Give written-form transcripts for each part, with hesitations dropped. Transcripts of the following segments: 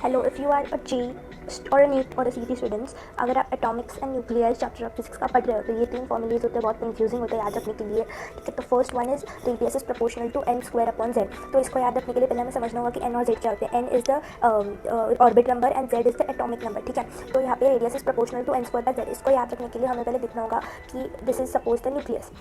Hello, if you are a JEE or a NEET or a CET students, अगर आप atomics and nuclear chapter of physics का पढ़ रहे हो तो ये 3 फॉर्मूलेज होते हैं, बहुत कंफ्यूजिंग होते हैं याद रखने के लिए। ठीक है, तो first one is radius is proportional to n square upon Z. तो इसको याद रखने के लिए पहले हमें समझना होगा कि एन और जेड क्या होते हैं। N is the orbit number and Z is the atomic number. ठीक है, तो यहाँ पे radius is proportional to n square by Z. इसको याद रखने के लिए हमें पहले लिखना होगा कि this is suppose the nucleus.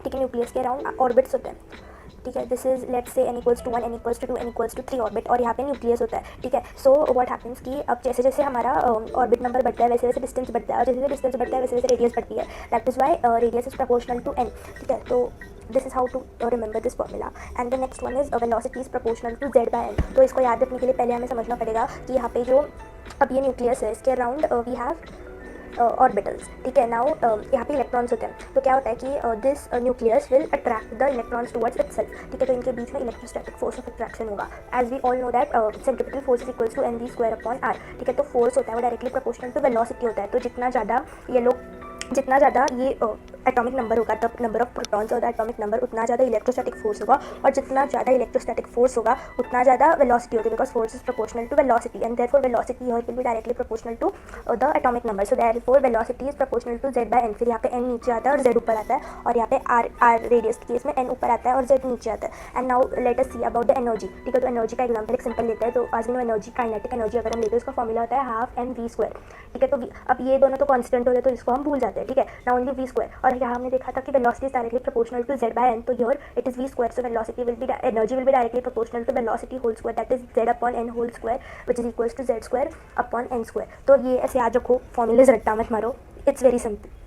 ठीक है, न्यूक्लियस के अराउंड ऑर्बिट्स होते हैं। ठीक है, this is let's say n equals to 1, n equals to 2, n equals to 3 orbit, और यहाँ पे न्यूक्लियस होता है। ठीक है, सो व्हाट हैपेंस कि अब जैसे जैसे हमारा ऑर्बिट नंबर बढ़ता है वैसे वैसे डिस्टेंस बढ़ता है, और जैसे जैसे डिस्टेंस बढ़ता है वैसे वैसे रेडियस बढ़ती है। That is why radius is proportional to n। ठीक है, तो this is how to remember this formula. And the next one is velocity is proportional to z bye n। तो इसको याद रखने के लिए पहले हमें समझना पड़ेगा कि यहाँ पे जो अब ये न्यूक्लियस है इसके अराउंड वी हैव ऑर्बिटल्स। ठीक है, नाउ यहाँ पे इलेक्ट्रॉन्स होते हैं। तो क्या होता है कि this nucleus will attract the electrons towards itself. ठीक है, तो इनके बीच में इलेक्ट्रोस्टैटिक फोर्स ऑफ अट्रैक्शन होगा। As we all know that centripetal force is equals to mv square upon r। ठीक है, तो फोर्स होता है वो डायरेक्टली प्रोपोर्शनल टू वेलोसिटी होता है। तो जितना ज़्यादा ये एटॉमिक नंबर होगा, द नंबर ऑफ प्रोटॉन्स और द एटॉमिक नंबर, उतना ज़्यादा इलेक्ट्रोस्टैटिक फोर्स होगा, और जितना ज़्यादा इलेक्ट्रोस्टैटिक फोर्स होगा उतना ज़्यादा वेलोसिटी होगी, because force is proportional to velocity and therefore velocity here will be directly proportional to the atomic number. So therefore velocity is proportional to z bye n। फिर यहाँ पे n नीचे आता है और z ऊपर आता है, और यहाँ पे r रेडियस के केस में n ऊपर आता है और z नीचे आता है। And now let us see about the energy. ठीक है, तो एनर्जी का एग्जांपल एक सिंपल लेते हैं। तो आज नो एनर्जी, काइनेटिक एनर्जी अगर हम लेते हैं उसका फॉर्मूला होता है हाफ mv स्क्वायर। ठीक है, तो अब ये दोनों तो कांस्टेंट होते हैं तो इसको हम भूल जाते हैं। ठीक है, नाउ ओनली v स्क्वायर, और यहाँ हमने देखा था कि velocity is directly proportional to z bye n। तो here it is v square, so velocity will be energy will be directly proportional to velocity whole square, that is z upon n whole square which is equals to z square upon n square. तो ये ऐसे याद रखो, formulas रट्टा मत मारो, it's very simple.